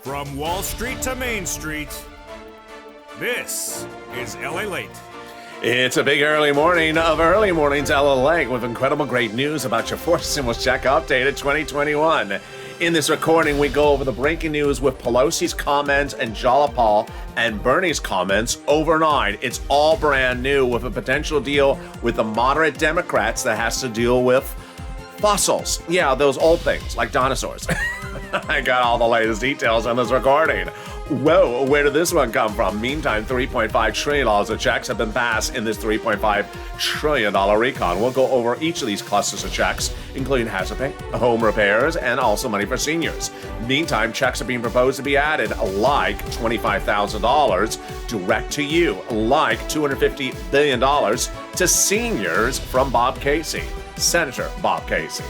From Wall Street to Main Street, this is LALATE. It's a big early morning of early mornings LALATE with incredible great news about your fourth stimulus check updated 2021. In this recording, we go over the breaking news with Pelosi's comments and Jalapal and Bernie's comments overnight. It's all brand new with a potential deal with the moderate Democrats that has to deal with fossils. Yeah, those old things like dinosaurs. I got all the latest details on this recording. Whoa, where did this one come from? Meantime, $3.5 trillion of checks have been passed in this $3.5 trillion recon. We'll go over each of these clusters of checks, including hazard pay, home repairs, and also money for seniors. Meantime, checks are being proposed to be added, like $25,000 direct to you, like $250 billion to seniors from Bob Casey, Senator Bob Casey.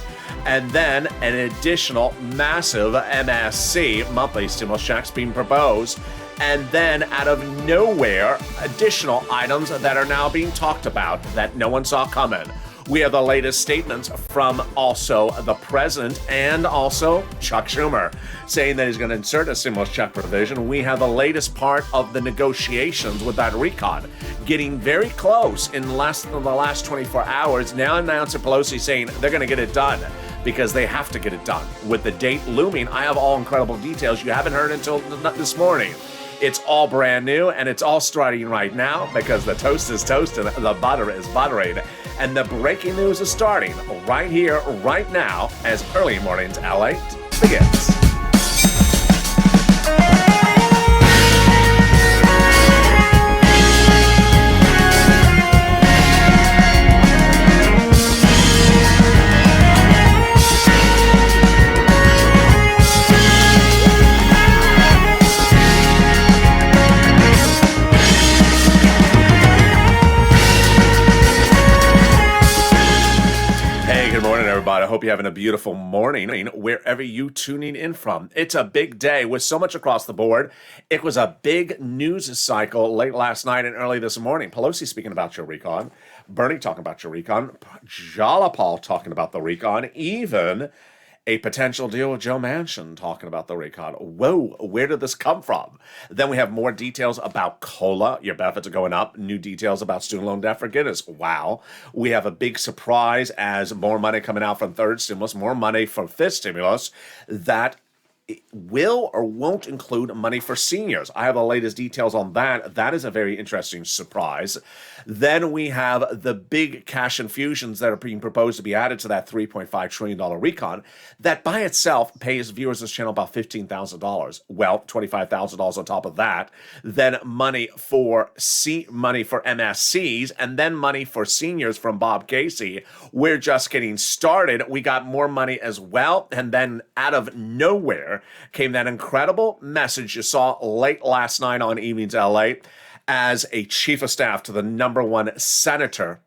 And then an additional massive MSC, monthly stimulus checks, being proposed. And then out of nowhere, additional items that are now being talked about that no one saw coming. We have the latest statements from also the president and also Chuck Schumer saying that he's going to insert a stimulus check provision. We have the latest part of the negotiations with that recon getting very close in less than the last 24 hours. Now Nancy Pelosi saying they're going to get it done because they have to get it done. With the date looming, I have all incredible details you haven't heard until this morning. It's all brand new, and it's all starting right now because the toast is toasted, the butter is buttering, and the breaking news is starting right here, right now, as Early Mornings LA begins. I hope you're having a beautiful morning wherever you tuning in from. It's a big day with so much across the board. It was a big news cycle late last night and early this morning. Pelosi speaking about your recon, Bernie talking about your recon, Jalapal talking about the recon, even a potential deal with Joe Manchin talking about the recon. Whoa, where did this come from? Then we have more details about COLA. Your benefits are going up. New details about student loan debt forgiveness. Wow. We have a big surprise as more money coming out from third stimulus, more money from fifth stimulus that will or won't include money for seniors. I have the latest details on that. That is a very interesting surprise. Then we have the big cash infusions that are being proposed to be added to that $3.5 trillion recon that by itself pays viewers of this channel about $15,000. Well, $25,000 on top of that. Then money for MSCs and then money for seniors from Bob Casey. We're just getting started. We got more money as well. And then out of nowhere came that incredible message you saw late last night on Evenings LA as a chief of staff to the number one senator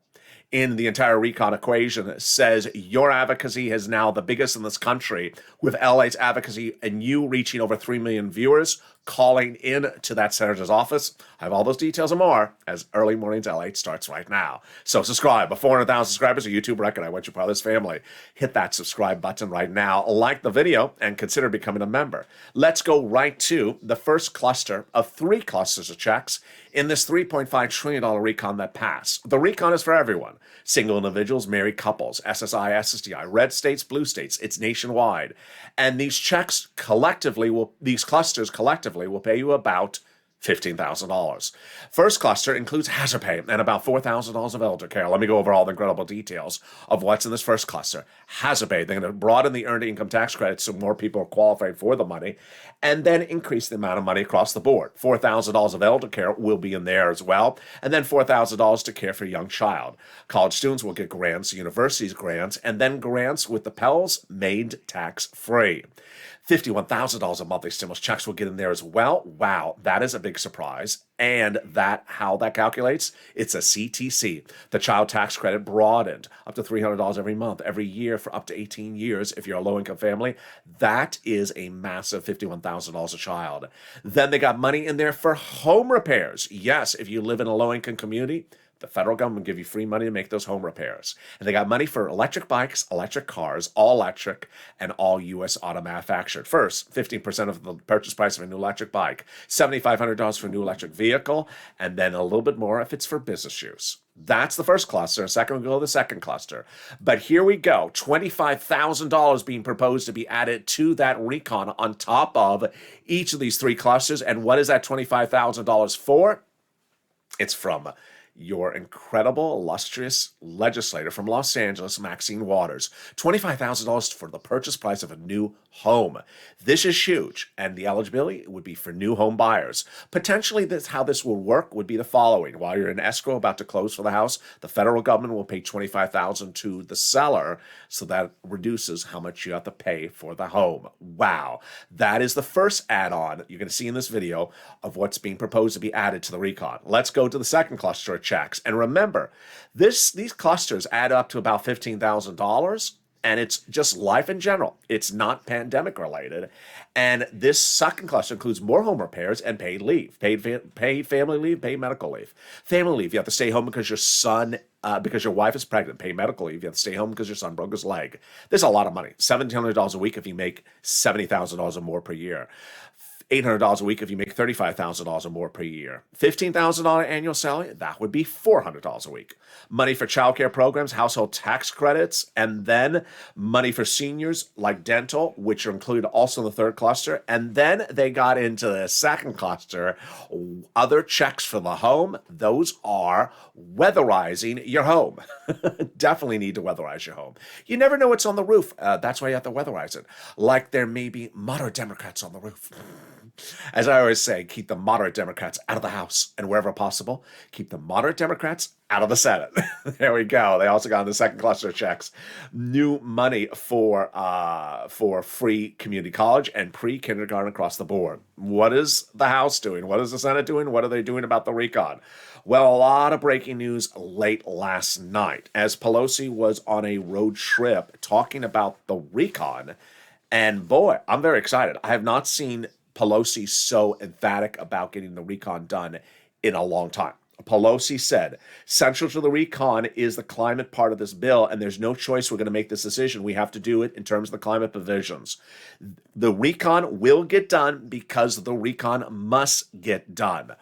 in the entire recon equation says your advocacy is now the biggest in this country with LA's advocacy and you reaching over 3 million viewers calling in to that senator's office. I have all those details and more as Early Mornings LA starts right now. So subscribe. 400,000 subscribers, a YouTube record. I want you part of this family. Hit that subscribe button right now. Like the video and consider becoming a member. Let's go right to the first cluster of three clusters of checks in this $3.5 trillion recon that passed. The recon is for everyone. Single individuals, married couples, SSI, SSDI, red states, blue states. It's nationwide. And these checks these clusters collectively will pay you about $15,000. First cluster includes hazard pay and about $4,000 of elder care. Let me go over all the incredible details of what's in this first cluster. Hazard pay, they're going to broaden the earned income tax credit so more people are qualified for the money, and then increase the amount of money across the board. $4,000 of elder care will be in there as well, and then $4,000 to care for a young child. College students will get grants, universities grants, and then grants with the Pels made tax-free. $51,000 of monthly stimulus checks will get in there as well. Wow, that is a big surprise. And how that calculates, it's a CTC. The child tax credit broadened up to $300 every month, every year for up to 18 years if you're a low-income family. That is a massive $51,000 a child. Then they got money in there for home repairs. Yes, if you live in a low-income community, The federal government will give you free money to make those home repairs. And they got money for electric bikes, electric cars, all electric, and all U.S. auto manufactured. First, 15% of the purchase price of a new electric bike, $7,500 for a new electric vehicle, and then a little bit more if it's for business use. That's the first cluster. Second, we'll go to the second cluster. But here we go. $25,000 being proposed to be added to that recon on top of each of these three clusters. And what is that $25,000 for? It's from your incredible, illustrious legislator from Los Angeles, Maxine Waters. $25,000 for the purchase price of a new home. This is huge, and the eligibility would be for new home buyers. Potentially, how this will work would be the following. While you're in escrow about to close for the house, the federal government will pay $25,000 to the seller, so that reduces how much you have to pay for the home. Wow. That is the first add-on you're going to see in this video of what's being proposed to be added to the recon. Let's go to the second cluster of checks. And remember, these clusters add up to about $15,000. And it's just life in general. It's not pandemic related. And this second cluster includes more home repairs and paid leave, paid family leave, paid medical leave. Family leave, you have to stay home because because your wife is pregnant. Pay medical leave, you have to stay home because your son broke his leg. There's a lot of money. $1,700 a week if you make $70,000 or more per year. $800 a week if you make $35,000 or more per year. $15,000 annual salary, that would be $400 a week. Money for childcare programs, household tax credits, and then money for seniors like dental, which are included also in the third cluster. And then they got into the second cluster, other checks for the home. Those are weatherizing your home. Definitely need to weatherize your home. You never know what's on the roof. That's why you have to weatherize it. Like there may be moderate Democrats on the roof. As I always say, keep the moderate Democrats out of the House, and wherever possible, keep the moderate Democrats out of the Senate. There we go. They also got in the second cluster of checks new money for free community college and pre-kindergarten across the board. What is the House doing? What is the Senate doing? What are they doing about the recon? Well, a lot of breaking news late last night as Pelosi was on a road trip talking about the recon. And boy, I'm very excited. I have not seen Pelosi so emphatic about getting the recon done in a long time. Pelosi said, central to the recon is the climate part of this bill, and there's no choice. We're going to make this decision. We have to do it in terms of the climate provisions. The recon will get done because the recon must get done.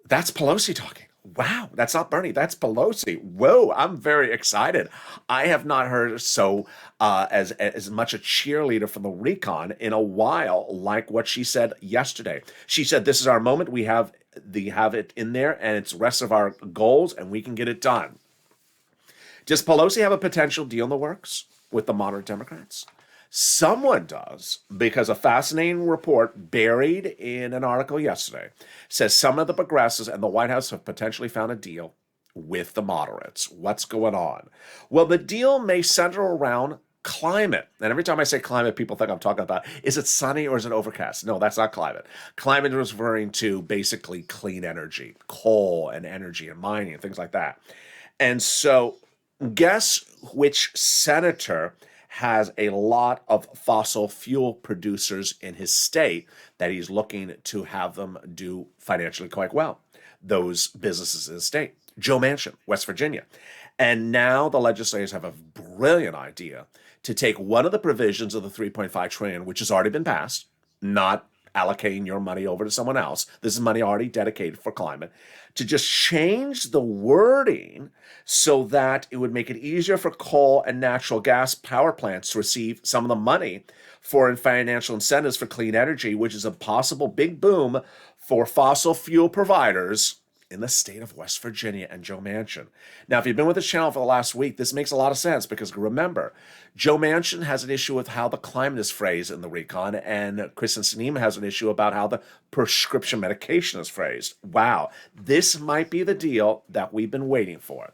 That's Pelosi talking. Wow, that's not Bernie, that's Pelosi. Whoa, I'm very excited. I have not heard so as much a cheerleader for the recon in a while, like what she said yesterday. She said, this is our moment. We have it in there, and it's the rest of our goals, and we can get it done. Does Pelosi have a potential deal in the works with the moderate Democrats? Someone does, because a fascinating report buried in an article yesterday says some of the progressives and the White House have potentially found a deal with the moderates. What's going on? Well, the deal may center around climate. And every time I say climate, people think I'm talking about, is it sunny or is it overcast? No, that's not climate. Climate is referring to basically clean energy, coal and energy and mining and things like that. And so guess which senator has a lot of fossil fuel producers in his state that he's looking to have them do financially quite well. Those businesses in the state. Joe Manchin, West Virginia. And now the legislators have a brilliant idea to take one of the provisions of the $3.5 trillion, which has already been passed, not allocating your money over to someone else. This is money already dedicated for climate, to just change the wording so that it would make it easier for coal and natural gas power plants to receive some of the money for financial incentives for clean energy, which is a possible big boom for fossil fuel providers in the state of West Virginia and Joe Manchin. Now, if you've been with this channel for the last week, this makes a lot of sense because remember, Joe Manchin has an issue with how the climate is phrased in the recon, and Kristen Sinema has an issue about how the prescription medication is phrased. Wow, this might be the deal that we've been waiting for.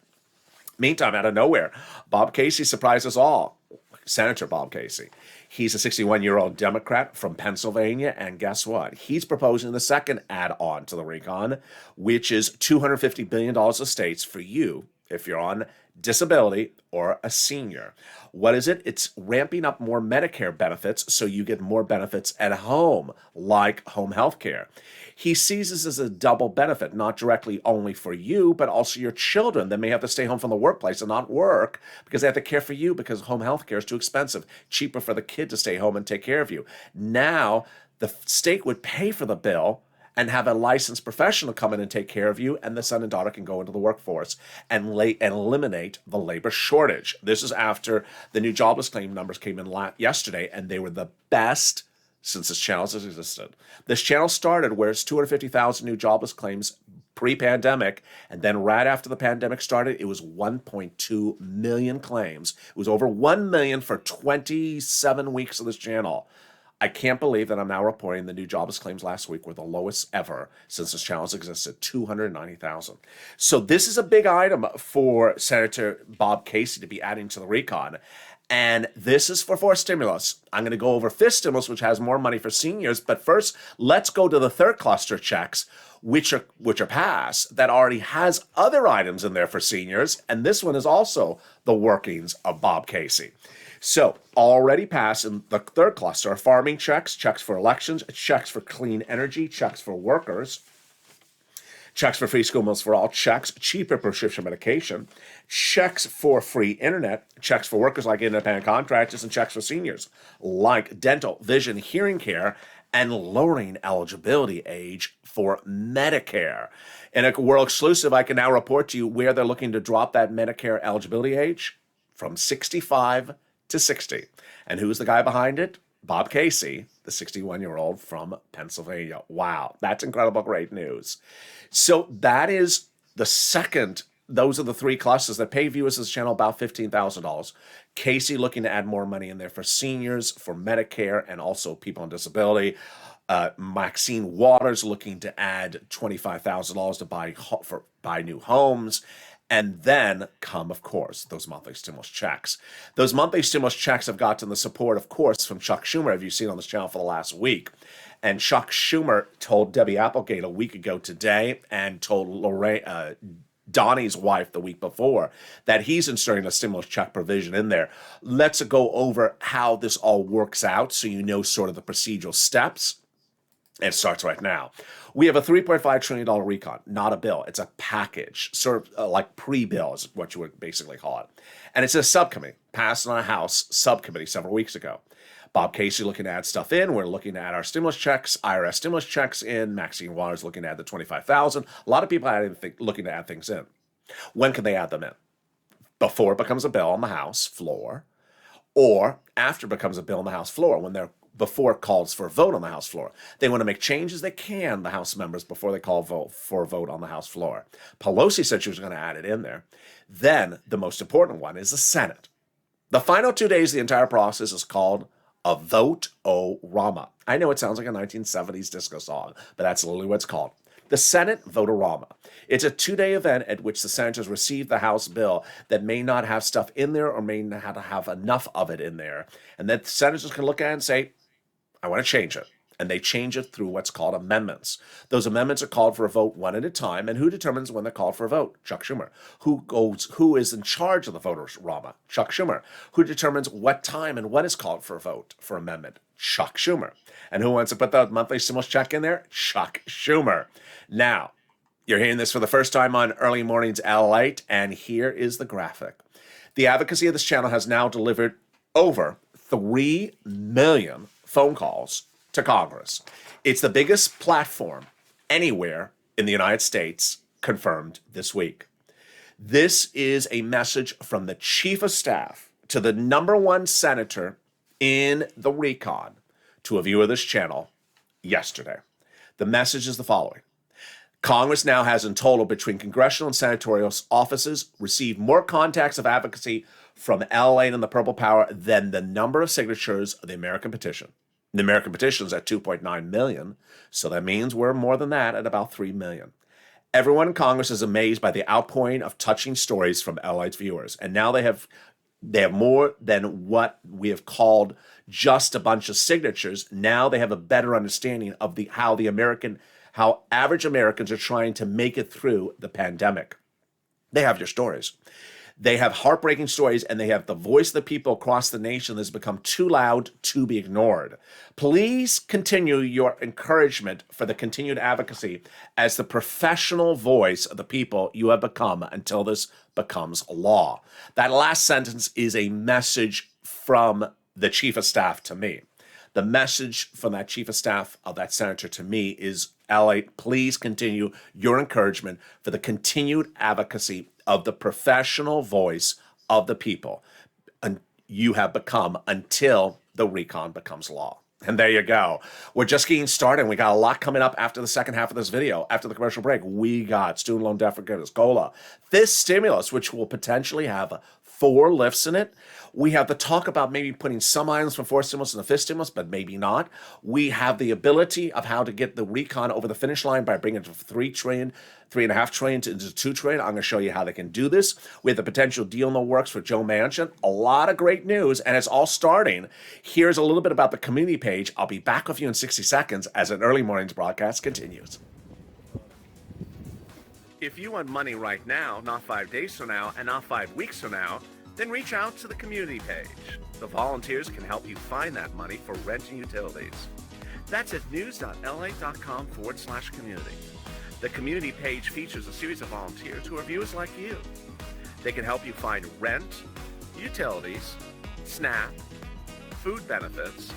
Meantime, out of nowhere, Bob Casey surprised us all. Senator Bob Casey. He's a 61-year-old Democrat from Pennsylvania, and guess what? He's proposing the second add-on to the recon, which is $250 billion of states for you if you're on disability or a senior. What is it? It's ramping up more Medicare benefits so you get more benefits at home, like home health care. He sees this as a double benefit, not directly only for you, but also your children that may have to stay home from the workplace and not work because they have to care for you because home health care is too expensive. Cheaper for the kid to stay home and take care of you. Now, the state would pay for the bill and have a licensed professional come in and take care of you, and the son and daughter can go into the workforce and eliminate the labor shortage. This is after the new jobless claim numbers came in yesterday, and they were the best since this channel has existed. This channel started where it's 250,000 new jobless claims pre-pandemic, and then right after the pandemic started, it was 1.2 million claims. It was over 1 million for 27 weeks of this channel. I can't believe that I'm now reporting the new jobless claims last week were the lowest ever since this channel has existed, 290,000. So this is a big item for Senator Bob Casey to be adding to the recon. And this is for stimulus. I'm going to go over fifth stimulus, which has more money for seniors. But first, let's go to the third cluster checks, which are passed, that already has other items in there for seniors. And this one is also the workings of Bob Casey. So already passed in the third cluster are farming checks, checks for elections, checks for clean energy, checks for workers, checks for free school meals for all, checks, cheaper prescription medication, checks for free internet, checks for workers like independent contractors, and checks for seniors like dental, vision, hearing care, and lowering eligibility age for Medicare. In a world exclusive, I can now report to you where they're looking to drop that Medicare eligibility age from 65 to 60. And who's the guy behind it? Bob Casey, the 61-year-old from Pennsylvania. Wow, that's incredible, great news. So that is the second. Those are the three clusters that pay viewers of this channel about $15,000. Casey looking to add more money in there for seniors, for Medicare, and also people on disability. Maxine Waters looking to add $25,000 to buy new homes. And then come, of course, those monthly stimulus checks. Those monthly stimulus checks have gotten the support, of course, from Chuck Schumer, as you've seen on this channel for the last week. And Chuck Schumer told Debbie Applegate a week ago today, and told Donnie's wife the week before, that he's inserting a stimulus check provision in there. Let's go over how this all works out so you know sort of the procedural steps. It starts right now. We have a $3.5 trillion recon, not a bill. It's a package, sort of like pre-bill is what you would basically call it. And it's a subcommittee, passed on a House subcommittee several weeks ago. Bob Casey looking to add stuff in. We're looking to add our stimulus checks, IRS stimulus checks in. Maxine Waters looking to add the $25,000. A lot of people looking to add things in. When can they add them in? Before it becomes a bill on the House floor, or after it becomes a bill on the House floor, before it calls for a vote on the House floor. They want to make changes they can, the House members, before they call for a vote on the House floor. Pelosi said she was going to add it in there. Then the most important one is the Senate. The final 2 days of the entire process is called a vote-o-rama. I know it sounds like a 1970s disco song, but that's literally what it's called. The Senate vote-o-rama. It's a 2-day event at which the senators receive the House bill that may not have stuff in there or may not have enough of it in there. And then the senators can look at it and say, I want to change it. And they change it through what's called amendments. Those amendments are called for a vote one at a time. And who determines when they're called for a vote? Chuck Schumer. Who is in charge of the vote-o-rama? Chuck Schumer. Who determines what time and when is called for a vote for amendment? Chuck Schumer. And who wants to put the monthly stimulus check in there? Chuck Schumer. Now, you're hearing this for the first time on Early Mornings LALATE, and here is the graphic. The advocacy of this channel has now delivered over 3 million phone calls to Congress. It's the biggest platform anywhere in the United States, confirmed this week. This is a message from the chief of staff to the #1 senator in the recon to a viewer of this channel yesterday. The message is the following. Congress now has in total, between congressional and senatorial offices, received more contacts of advocacy from LALATE and the Purple Power than the number of signatures of the American petition. The American petition is at 2.9 million, so that means we're more than that at about 3 million. Everyone in Congress is amazed by the outpouring of touching stories from LALATE's viewers, and now they have more than what we have called just a bunch of signatures. Now they have a better understanding of how average Americans are trying to make it through the pandemic. They have your stories. They have heartbreaking stories, and they have the voice of the people across the nation that has become too loud to be ignored. Please continue your encouragement for the continued advocacy as the professional voice of the people you have become until this becomes law. That last sentence is a message from the chief of staff to me. The message from that chief of staff of that senator to me is, LALATE, please continue your encouragement for the continued advocacy of the professional voice of the people you have become until the recon becomes law. And there you go. We're just getting started. We got a lot coming up after the second half of this video. After the commercial break, we got student loan debt forgiveness, COLA, this stimulus, which will potentially have 4 lifts in it. We have the talk about maybe putting some items from 4th stimulus in the 5th stimulus, but maybe not. We have the ability of how to get the recon over the finish line by bringing it from $3.5 trillion into $2 trillion. I'm going to show you how they can do this. We have the potential deal in the works for Joe Manchin. A lot of great news, and it's all starting. Here's a little bit about the community page. I'll be back with you in 60 seconds as an early mornings broadcast continues. If you want money right now, not 5 days from now, and not 5 weeks from now, then reach out to the community page. The volunteers can help you find that money for rent and utilities. That's at news.la.com/community. The community page features a series of volunteers who are viewers like you. They can help you find rent, utilities, SNAP, food benefits,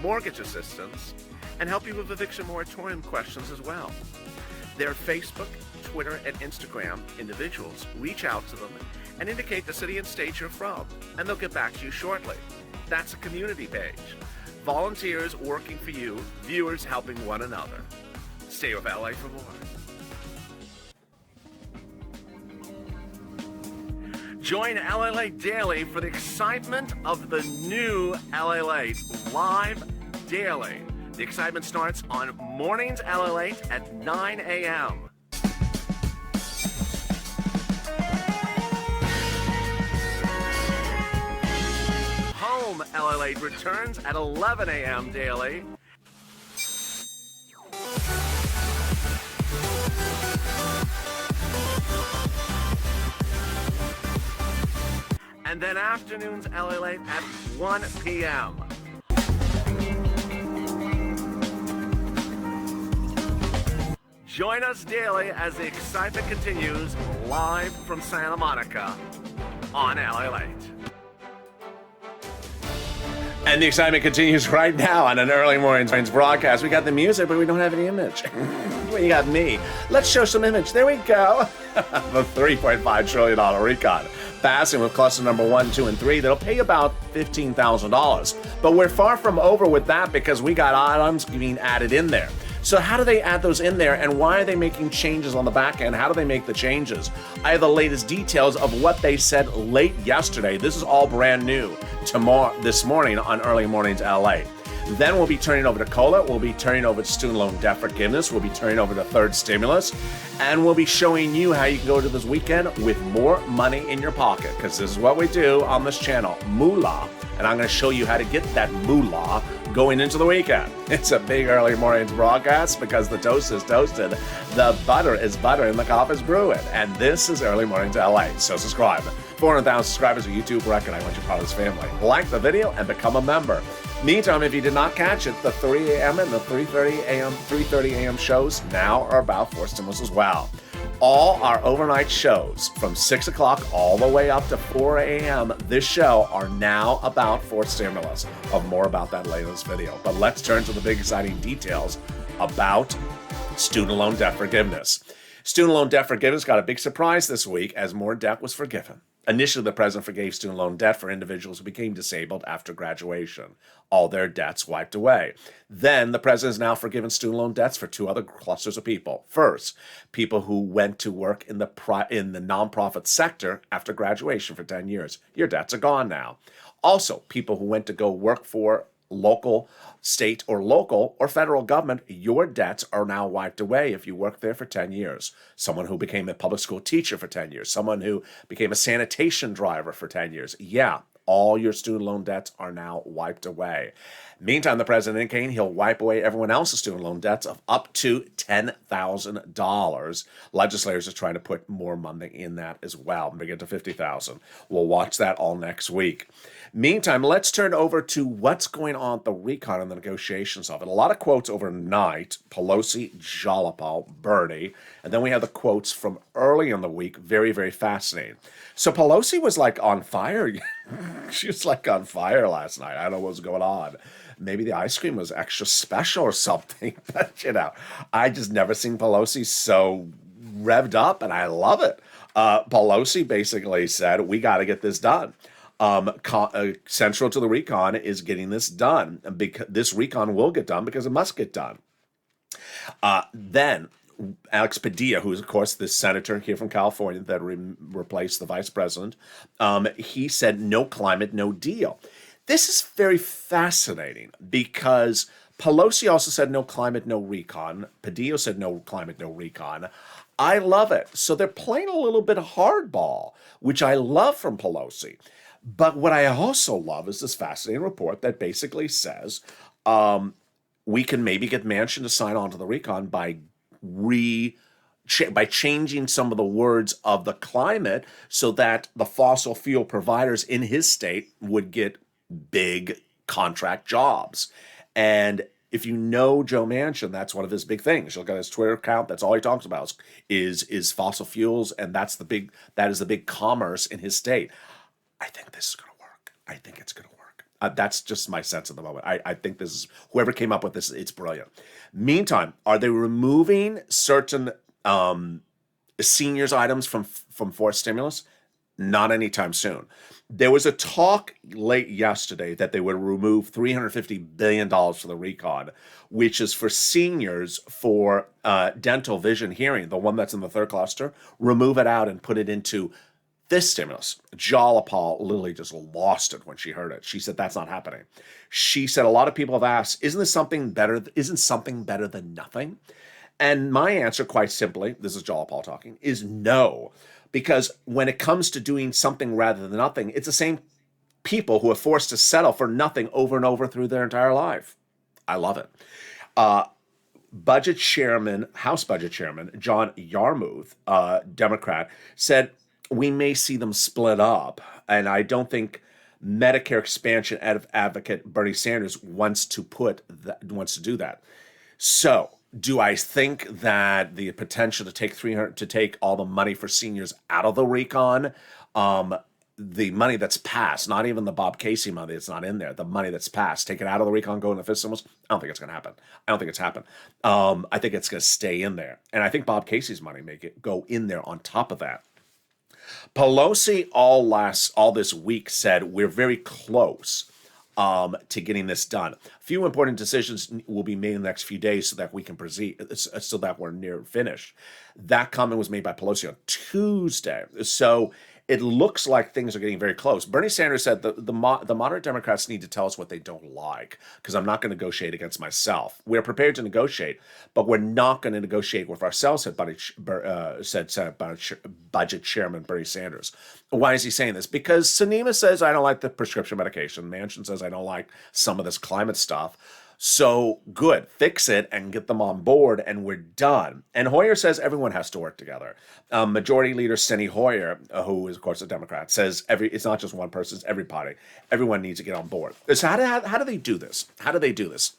mortgage assistance, and help you with eviction moratorium questions as well. Their Facebook, Twitter, and Instagram individuals reach out to them and indicate the city and state you're from, and they'll get back to you shortly. That's a community page. Volunteers working for you, viewers helping one another. Stay with LA for more. Join LALATE Daily for the excitement of the new LALATE live daily. The excitement starts on Mornings LALATE at 9 a.m. Home LALATE returns at 11 a.m. daily. And then afternoons LALATE at 1 p.m. Join us daily as the excitement continues live from Santa Monica on LALATE. And the excitement continues right now on an early mornings broadcast. We got the music, but we don't have any image. Well, you got me. Let's show some image. There we go. The $3.5 trillion recon. Passing with cluster number 1, 2, and 3. That'll pay about $15,000. But we're far from over with that because we got items being added in there. So how do they add those in there, and why are they making changes on the back end? How do they make the changes? I have the latest details of what they said late yesterday. This is all brand new this morning on Early Mornings LA. Then we'll be turning over to COLA. We'll be turning over to student loan debt forgiveness. We'll be turning over to 3rd stimulus. And we'll be showing you how you can go to this weekend with more money in your pocket, because this is what we do on this channel, moolah. And I'm going to show you how to get that moolah going into the weekend. It's a big early mornings broadcast because the toast is toasted, the butter is butter, and the coffee is brewing. And this is Early Mornings LA. So subscribe. 400,000 subscribers on YouTube record. I want you part of this family. Like the video and become a member. Meantime, if you did not catch it, the 3 a.m. and the 3:30 a.m. shows now are about 4th stimulus as well. All our overnight shows from 6 o'clock all the way up to 4 a.m. this show are now about 4th stimulus. I'll have more about that later in this video. But let's turn to the big exciting details about student loan debt forgiveness. Student loan debt forgiveness got a big surprise this week as more debt was forgiven. Initially, the president forgave student loan debt for individuals who became disabled after graduation. All their debts wiped away. Then the president has now forgiven student loan debts for 2 other clusters of people. First, people who went to work in the nonprofit sector after graduation for 10 years. Your debts are gone now. Also, people who went to go work for local, state, or local, or federal government, your debts are now wiped away if you worked there for 10 years. Someone who became a public school teacher for 10 years. Someone who became a sanitation driver for 10 years. Yeah, all your student loan debts are now wiped away. Meantime, the president indicating he'll wipe away everyone else's student loan debts of up to $10,000. Legislators are trying to put more money in that as well, bring it to $50,000. We'll watch that all next week. Meantime, let's turn over to what's going on at the recon and the negotiations of it. A lot of quotes overnight: Pelosi, Jolopal, Bernie, and then we have the quotes from early in the week. Very, very fascinating. So Pelosi was like on fire. She was like on fire last night. I don't know what was going on. Maybe the ice cream was extra special or something. But, I just never seen Pelosi so revved up, and I love it. Pelosi basically said, we got to get this done. Central to the recon is getting this done. Because this recon will get done because it must get done. Then Alex Padilla, who is, of course, the senator here from California that replaced the vice president, he said, no climate, no deal. This is very fascinating because Pelosi also said no climate, no recon. Padilla said no climate, no recon. I love it. So they're playing a little bit of hardball, which I love from Pelosi. But what I also love is this fascinating report that basically says we can maybe get Manchin to sign on to the recon by changing some of the words of the climate so that the fossil fuel providers in his state would get big contract jobs. And if you know Joe Manchin, that's one of his big things. You look at his Twitter account, that's all he talks about is fossil fuels, and that is the big commerce in his state. I think this is going to work. I think it's going to work. That's just my sense at the moment. I think this is, whoever came up with this, it's brilliant. Meantime, are they removing certain seniors items from forced stimulus? Not anytime soon. There was a talk late yesterday that they would remove $350 billion for the recon, which is for seniors for dental, vision, hearing, the one that's in the third cluster. Remove it out and put it into this stimulus. Jolopal literally just lost it when she heard it. She said, that's not happening. She said, a lot of people have asked, isn't something better than nothing? And my answer, quite simply, this is Jolopal talking, is no. Because when it comes to doing something rather than nothing, it's the same people who are forced to settle for nothing over and over through their entire life. I love it. House Budget Chairman John Yarmuth, Democrat, said we may see them split up. And I don't think Medicare expansion advocate Bernie Sanders wants to do that. So, do I think that the potential to take all the money for seniors out of the recon, the money that's passed, not even the Bob Casey money that's not in there, the money that's passed, take it out of the recon, go into fiscal stimulus? I don't think it's going to happen. I think it's going to stay in there. And I think Bob Casey's money may go in there on top of that. Pelosi all this week said we're very close to getting this done. A few important decisions will be made in the next few days so that we can proceed, so that we're near finished. That comment was made by Pelosi on Tuesday. So it looks like things are getting very close. Bernie Sanders said the moderate Democrats need to tell us what they don't like, because I'm not going to negotiate against myself. We're prepared to negotiate, but we're not going to negotiate with ourselves, said Senate Budget Chairman Bernie Sanders. Why is he saying this? Because Sinema says, I don't like the prescription medication. Manchin says, I don't like some of this climate stuff. So good, fix it and get them on board, and we're done. And Hoyer says everyone has to work together. Majority Leader Steny Hoyer, who is of course a Democrat, says it's not just one person, it's everybody. Everyone needs to get on board. So how do they do this? How do they do this?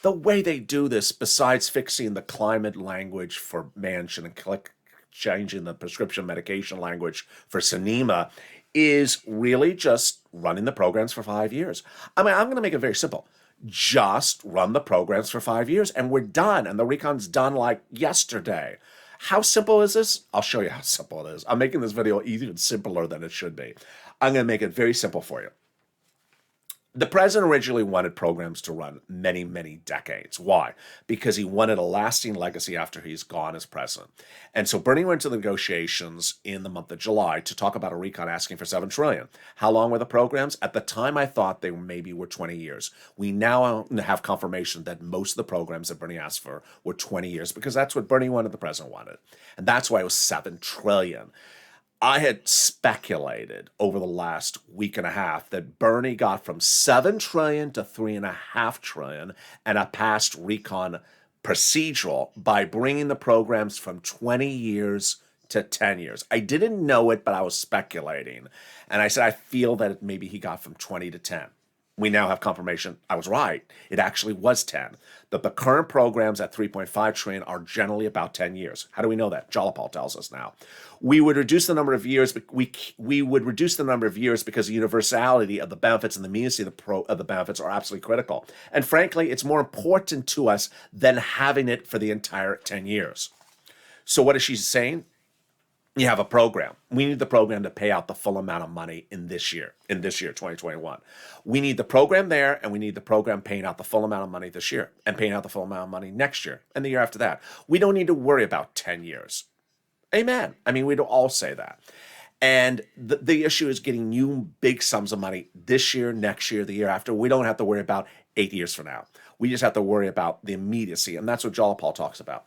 The way they do this, besides fixing the climate language for Manchin and changing the prescription medication language for Sinema, is really just running the programs for 5 years. I mean, I'm going to make it very simple. Just run the programs for 5 years and we're done. And the recon's done like yesterday. How simple is this? I'll show you how simple it is. I'm making this video even simpler than it should be. I'm going to make it very simple for you. The president originally wanted programs to run many, many decades. Why? Because he wanted a lasting legacy after he's gone as president. And so Bernie went to the negotiations in the month of July to talk about a recon asking for $7 trillion. How long were the programs? At the time, I thought they maybe were 20 years. We now have confirmation that most of the programs that Bernie asked for were 20 years, because that's what Bernie wanted, the president wanted. And that's why it was $7 trillion. I had speculated over the last week and a half that Bernie got from 7 trillion to 3.5 trillion and a past recon procedural by bringing the programs from 20 years to 10 years. I didn't know it, but I was speculating. And I said, I feel that maybe he got from 20 to 10. We now have confirmation I was right. It actually was 10. That the current programs at 3.5 trillion are generally about 10 years. How do we know that? Jalapal tells us now. We would reduce the number of years. We would reduce the number of years because the universality of the benefits and the immediacy of the benefits are absolutely critical. And frankly, it's more important to us than having it for the entire 10 years. So what is she saying? You have a program. We need the program to pay out the full amount of money in this year, 2021. We need the program there, and we need the program paying out the full amount of money this year and paying out the full amount of money next year and the year after that. We don't need to worry about 10 years. Amen. I mean, we'd all say that. And the issue is getting you big sums of money this year, next year, the year after. We don't have to worry about 8 years from now. We just have to worry about the immediacy, and that's what Jalapal talks about.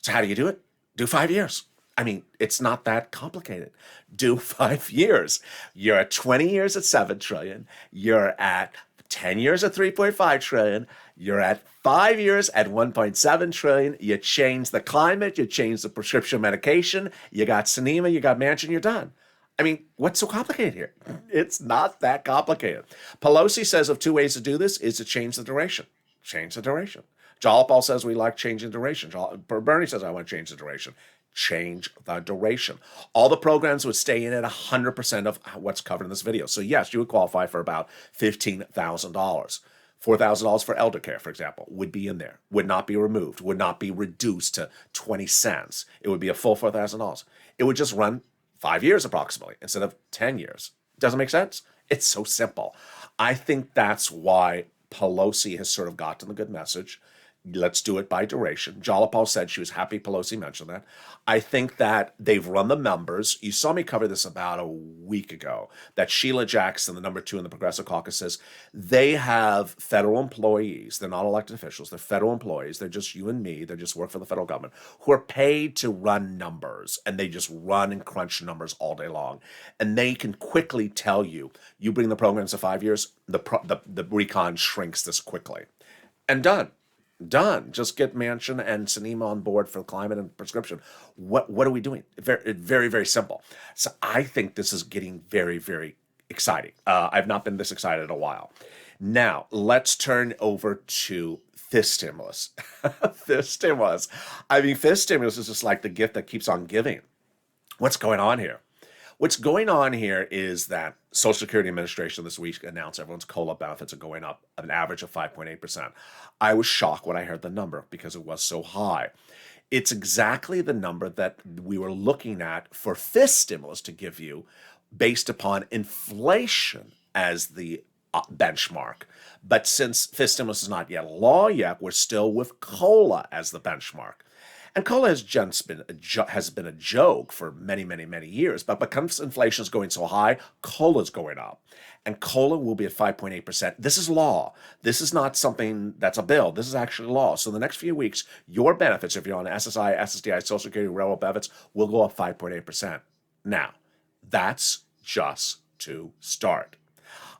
So how do you do it? Do 5 years. I mean, it's not that complicated. Do 5 years. You're at 20 years at 7 trillion. You're at 10 years at 3.5 trillion. You're at 5 years at 1.7 trillion. You change the climate. You change the prescription medication. You got Sinema. You got Manchin. You're done. I mean, what's so complicated here? It's not that complicated. Pelosi says of 2 ways to do this is to change the duration. Change the duration. Jalapal says we like changing duration. Bernie says I want to change the duration. Change the duration. All the programs would stay in at 100% of what's covered in this video. So yes, you would qualify for about $15,000. $4,000 for elder care, for example, would be in there, would not be removed, would not be reduced to 20 cents. It would be a full $4,000. It would just run 5 years approximately instead of 10 years. Doesn't make sense? It's so simple. I think that's why Pelosi has sort of gotten the good message. Let's do it by duration. Jalapal said she was happy Pelosi mentioned that. I think that they've run the numbers. You saw me cover this about a week ago, that Sheila Jackson, the number 2 in the Progressive Caucus, says they have federal employees. They're not elected officials. They're federal employees. They're just you and me. They just work for the federal government who are paid to run numbers, and they just run and crunch numbers all day long. And they can quickly tell you, you bring the programs to 5 years, the recon shrinks this quickly. And done. Just get Manchin and Sinema on board for climate and prescription. What are we doing? Very, very, very simple. So I think this is getting very, very exciting. I've not been this excited in a while. Now, let's turn over to this stimulus. This stimulus. I mean, this stimulus is just like the gift that keeps on giving. What's going on here? What's going on here is that Social Security Administration this week announced everyone's COLA benefits are going up an average of 5.8%. I was shocked when I heard the number because it was so high. It's exactly the number that we were looking at for this stimulus to give you based upon inflation as the benchmark. But since this stimulus is not yet law yet, we're still with COLA as the benchmark. And COLA has been a joke for many, many, many years. But because inflation is going so high, COLA is going up. And COLA will be at 5.8%. This is law. This is not something that's a bill. This is actually law. So in the next few weeks, your benefits, if you're on SSI, SSDI, Social Security, railroad benefits, will go up 5.8%. Now, that's just to start.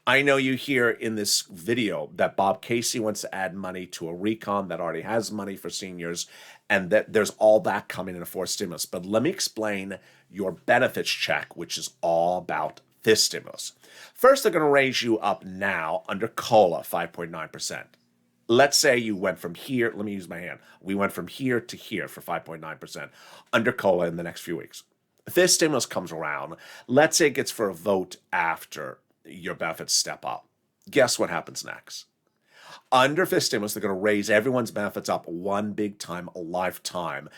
I know you hear in this video that Bob Casey wants to add money to a recon that already has money for seniors, and that there's all that coming in a fourth stimulus. But let me explain your benefits check, which is all about this stimulus. First, they're going to raise you up now under COLA 5.9%. Let's say you went from here, let me use my hand. We went from here to here for 5.9% under COLA in the next few weeks. If this stimulus comes around, let's say it gets for a vote after your benefits step up. Guess what happens next? Under this stimulus, they're going to raise everyone's benefits up one big time, a lifetime,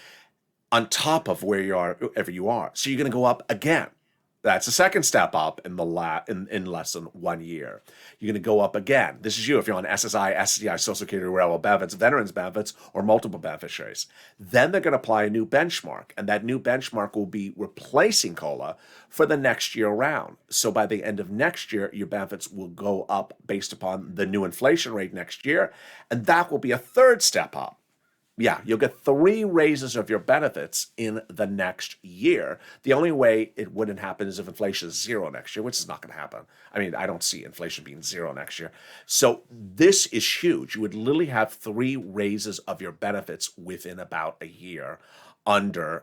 on top of wherever you are. So you're going to go up again. That's the second step up in less than 1 year. You're going to go up again. This is you if you're on SSI, SSDI, Social Security, railroad benefits, veterans benefits, or multiple beneficiaries. Then they're going to apply a new benchmark, and that new benchmark will be replacing COLA for the next year round. So by the end of next year, your benefits will go up based upon the new inflation rate next year, and that will be a third step up. Yeah, you'll get 3 raises of your benefits in the next year. The only way it wouldn't happen is if inflation is 0 next year, which is not going to happen. I mean, I don't see inflation being 0 next year. So this is huge. You would literally have 3 raises of your benefits within about a year under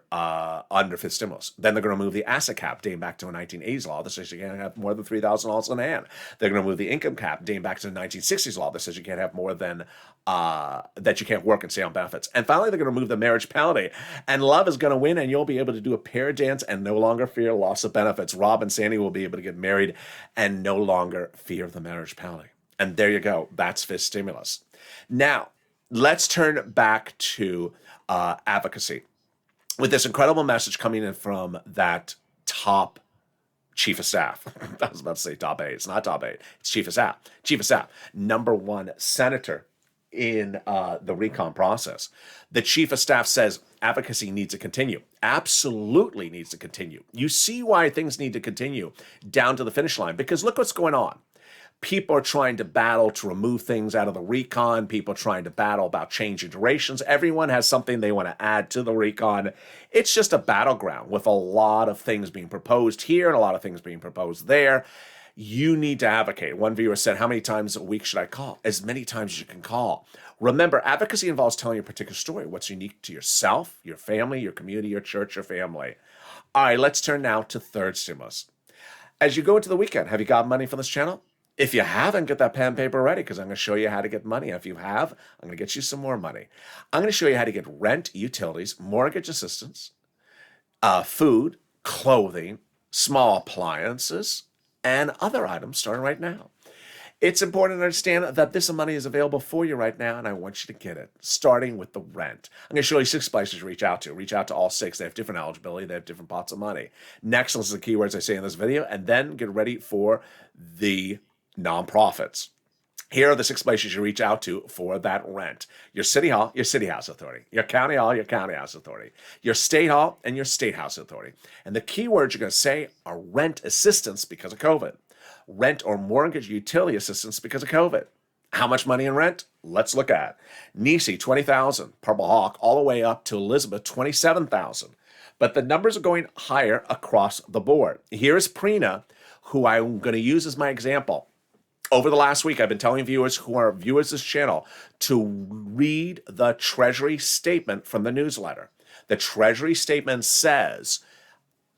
fifth stimulus. Then they're going to move the asset cap dating back to a 1980s law that says you can't have more than $3,000 in hand. They're going to move the income cap dating back to the 1960s law that says you can't have more than that you can't work and stay on benefits. And finally, they're going to move the marriage penalty. And love is going to win, and you'll be able to do a pair dance and no longer fear loss of benefits. Rob and Sandy will be able to get married and no longer fear the marriage penalty. And there you go. That's fifth stimulus. Now, let's turn back to advocacy, with this incredible message coming in from that top chief of staff. I was about to say top 8. It's not top 8. It's chief of staff. Chief of staff, number 1 senator in the recon process. The chief of staff says advocacy needs to continue. Absolutely needs to continue. You see why things need to continue down to the finish line, because look what's going on. People are trying to battle to remove things out of the recon. People are trying to battle about changing durations. Everyone has something they want to add to the recon. It's just a battleground with a lot of things being proposed here and a lot of things being proposed there. You need to advocate. One viewer said, how many times a week should I call? As many times as you can call. Remember, advocacy involves telling your particular story, what's unique to yourself, your family, your community, your church, your family. All right, let's turn now to third stimulus. As you go into the weekend, have you got money for this channel? If you haven't, get that pen and paper ready, because I'm going to show you how to get money. If you have, I'm going to get you some more money. I'm going to show you how to get rent, utilities, mortgage assistance, food, clothing, small appliances, and other items starting right now. It's important to understand that this money is available for you right now, and I want you to get it, starting with the rent. I'm going to show you 6 places to reach out to. Reach out to all 6. They have different eligibility. They have different pots of money. Next, listen to the keywords I say in this video, and then get ready for the nonprofits. Here are the 6 places you reach out to for that rent. Your city hall, your city house authority. Your county hall, your county house authority. Your state hall, and your state house authority. And the keywords you're going to say are rent assistance because of COVID. Rent or mortgage utility assistance because of COVID. How much money in rent? Let's look at Nisi, $20,000. Purple Hawk, all the way up to Elizabeth, $27,000. But the numbers are going higher across the board. Here's Prina, who I'm going to use as my example. Over the last week, I've been telling viewers who are viewers of this channel to read the Treasury statement from the newsletter. The Treasury statement says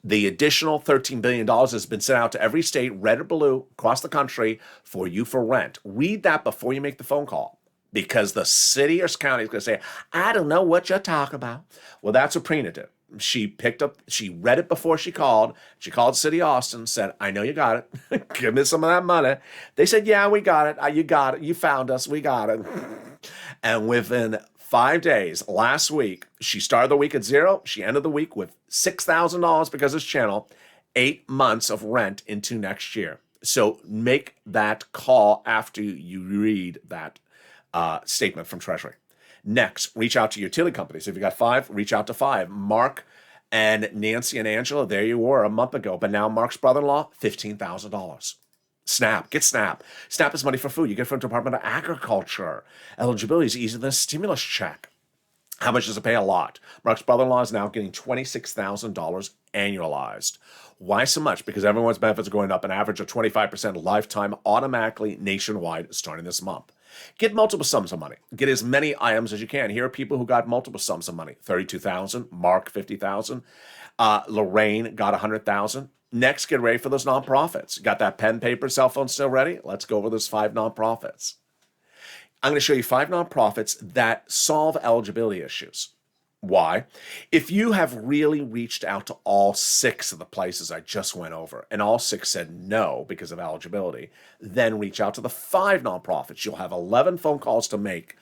the additional $13 billion has been sent out to every state, red or blue, across the country for you for rent. Read that before you make the phone call, because the city or county is going to say, I don't know what you're talking about. Well, that's what Prina did. She read it before she called. She called City Austin, said, I know you got it. Give me some of that money. They said, yeah, we got it. You got it. You found us. We got it. And within 5 days, last week, she started the week at 0. She ended the week with $6,000 because of this channel, 8 months of rent into next year. So make that call after you read that statement from Treasury. Next, reach out to utility companies. If you got 5, reach out to 5. Mark and Nancy and Angela, there you were a month ago. But now Mark's brother-in-law, $15,000. SNAP, get SNAP. SNAP is money for food. You get it from the Department of Agriculture. Eligibility is easier than a stimulus check. How much does it pay? A lot. Mark's brother-in-law is now getting $26,000 annualized. Why so much? Because everyone's benefits are going up an average of 25% lifetime automatically nationwide starting this month. Get multiple sums of money. Get as many items as you can. Here are people who got multiple sums of money. $32,000. Mark, $50,000. Lorraine got $100,000. Next, get ready for those nonprofits. Got that pen, paper, cell phone still ready? Let's go over those 5 nonprofits. I'm going to show you 5 nonprofits that solve eligibility issues. Why? If you have really reached out to all 6 of the places I just went over, and all 6 said no because of eligibility, then reach out to the 5 nonprofits. You'll have 11 phone calls to make,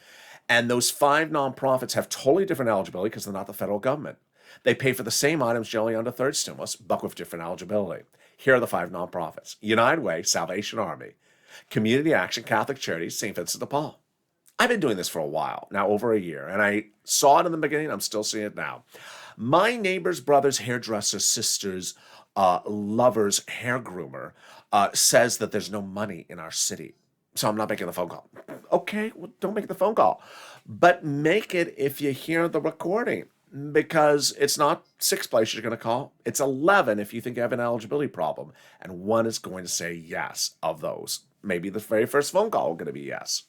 and those 5 nonprofits have totally different eligibility because they're not the federal government. They pay for the same items generally under third stimulus, but with different eligibility. Here are the 5 nonprofits: United Way, Salvation Army, Community Action, Catholic Charities, St. Vincent de Paul. I've been doing this for a while, now over a year, and I saw it in the beginning. I'm still seeing it now. My neighbor's brother's hairdresser, sister's lover's hair groomer says that there's no money in our city. so I'm not making the phone call. Okay, well, don't make the phone call. But make it if you hear the recording, because it's not 6 places you're going to call. It's 11 if you think you have an eligibility problem. And one is going to say yes of those. Maybe the very first phone call is going to be yes.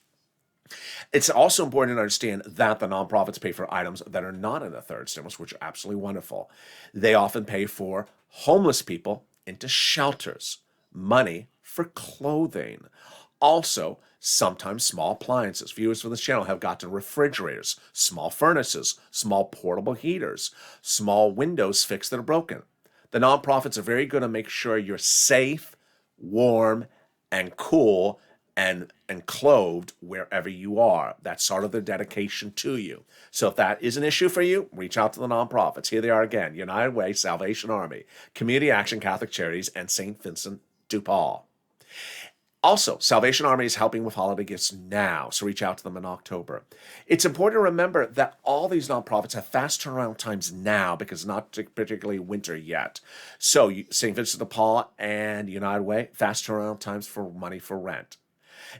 It's also important to understand that the nonprofits pay for items that are not in the third stimulus, which are absolutely wonderful. They often pay for homeless people into shelters, money for clothing. Also, sometimes small appliances. Viewers for this channel have gotten refrigerators, small furnaces, small portable heaters, small windows fixed that are broken. The nonprofits are very good at making sure you're safe, warm, and cool and clothed wherever you are. That's sort of their dedication to you. So if that is an issue for you, reach out to the nonprofits. Here they are again: United Way, Salvation Army, Community Action Catholic Charities, and St. Vincent de Paul. Also, Salvation Army is helping with holiday gifts now, so reach out to them in October. It's important to remember that all these nonprofits have fast turnaround times now because it's not particularly winter yet. So St. Vincent de Paul and United Way, fast turnaround times for money for rent.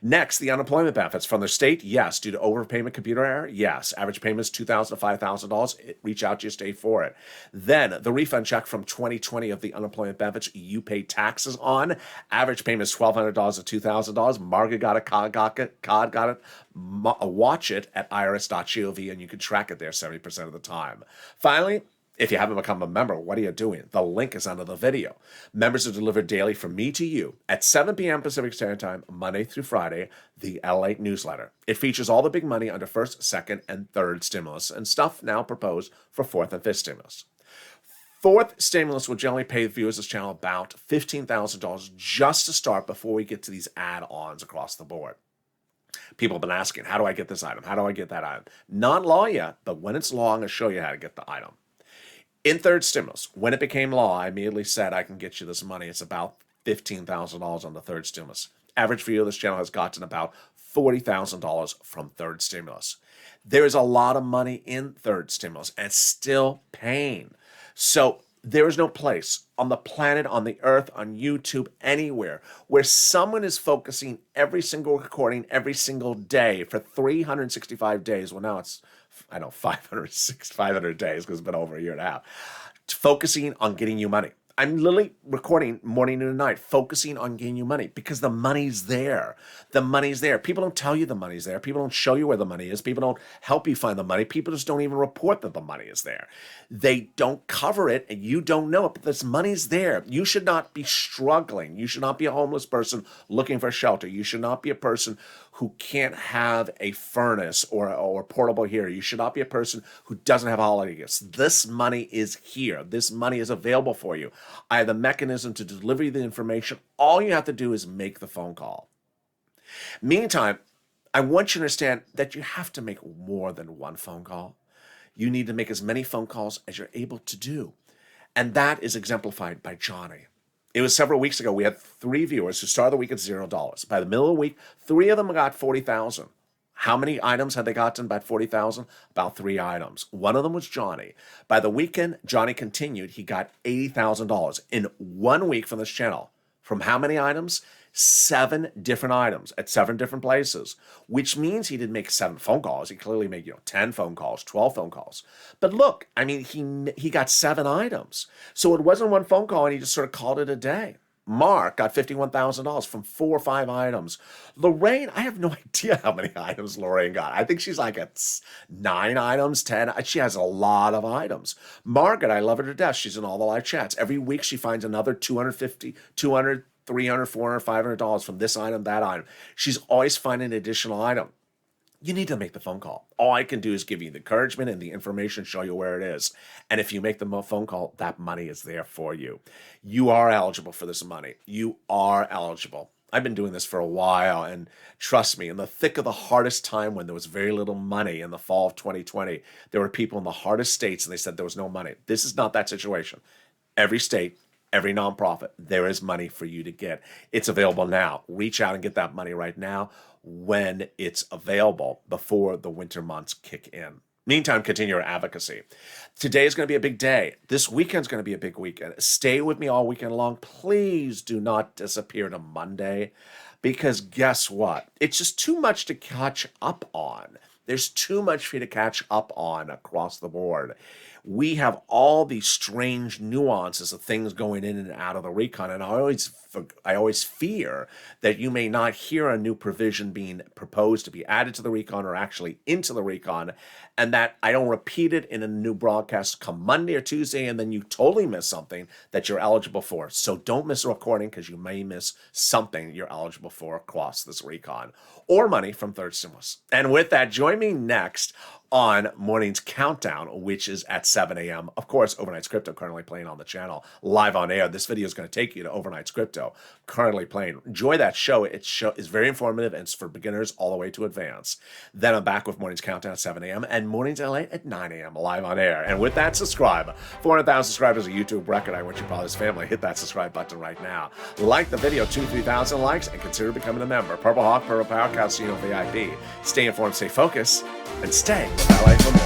Next, the unemployment benefits from their state, yes. Due to overpayment, computer error, yes. Average payment is $2,000 to $5,000. Reach out to your state for it. Then the refund check from 2020 of the unemployment benefits you pay taxes on. Average payment is $1,200 to $2,000. Margaret got it, Cod got it. Watch it at irs.gov, and you can track it there 70% of the time. Finally, if you haven't become a member, what are you doing? The link is under the video. Members are delivered daily from me to you at 7 p.m. Pacific Standard Time, Monday through Friday, the LALATE newsletter. It features all the big money under first, second, and third stimulus, and stuff now proposed for fourth and fifth stimulus. Fourth stimulus will generally pay the viewers of this channel about $15,000 just to start before we get to these add-ons across the board. People have been asking, how do I get this item? How do I get that item? Not law yet, but when it's law, I'm going to show you how to get the item. In third stimulus, when it became law, I immediately said I can get you this money. It's about $15,000 on the third stimulus. Average viewer of this channel has gotten about $40,000 from third stimulus. There is a lot of money in third stimulus and still paying. So there is no place on the planet, on the earth, on YouTube, anywhere where someone is focusing every single recording every single day for 365 days. Well, now it's 500 days because it's been over a year and a half, focusing on getting you money. I'm literally recording morning, noon, and night, focusing on getting you money because the money's there. The money's there. People don't tell you the money's there. People don't show you where the money is. People don't help you find the money. People just don't even report that the money is there. They don't cover it, and you don't know it, but this money's there. You should not be struggling. You should not be a homeless person looking for shelter. You should not be a person who can't have a furnace or portable heater. You should not be a person who doesn't have holiday gifts. This money is here. This money is available for you. I have the mechanism to deliver you the information. All you have to do is make the phone call. Meantime, I want you to understand that you have to make more than one phone call. You need to make as many phone calls as you're able to do. And that is exemplified by Johnny. It was several weeks ago. We had 3 viewers who started the week at $0. By the middle of the week, 3 of them got $40,000. How many items had they gotten? About $40,000? About 3 items. One of them was Johnny. By the weekend, Johnny continued. He got $80,000 in 1 week from this channel. From how many items? 7 different items at 7 different places, which means he didn't make 7 phone calls. He clearly made 10 phone calls, 12 phone calls. But look, I mean, he got 7 items. So it wasn't one phone call and he just sort of called it a day. Mark got $51,000 from 4 or 5 items. Lorraine, I have no idea how many items Lorraine got. I think she's like at 9 items, 10. She has a lot of items. Margaret, I love her to death. She's in all the live chats. Every week she finds another $250, $200, $300, $400, $500 from this item, that item. She's always finding an additional item. You need to make the phone call. All I can do is give you the encouragement and the information, show you where it is. And if you make the phone call, that money is there for you. You are eligible for this money. You are eligible. I've been doing this for a while, and trust me, in the thick of the hardest time when there was very little money in the fall of 2020, there were people in the hardest states and they said there was no money. This is not that situation. Every state, every nonprofit, there is money for you to get. It's available now. Reach out and get that money right now when it's available before the winter months kick in. Meantime, continue your advocacy. Today is going to be a big day. This weekend's going to be a big weekend. Stay with me all weekend long. Please do not disappear to Monday. because guess what? It's just too much to catch up on. There's too much for you to catch up on across the board. We have all these strange nuances of things going in and out of the recon, and I always fear that you may not hear a new provision being proposed to be added to the recon or actually into the recon, and that I don't repeat it in a new broadcast come Monday or Tuesday, and then you totally miss something that you're eligible for. So don't miss a recording, because you may miss something you're eligible for across this recon, or money from third stimulus. And with that, join me next on Morning's Countdown, which is at 7 a.m. Of course, Overnight's Crypto currently playing on the channel, live on air. This video is going to take you to Overnight's Crypto, currently playing. Enjoy that show. It is very informative, and it's for beginners all the way to advanced. Then I'm back with Morning's Countdown at 7 a.m. and Morning's LALATE at 9 a.m. live on air. And with that, subscribe. 400,000 subscribers, a YouTube record. I want your father's family. Hit that subscribe button right now. Like the video, 2,000-3,000 likes, and consider becoming a member. Purple Hawk, Purple Power, Casino VIP. Stay informed, stay focused, and stay with LA for more.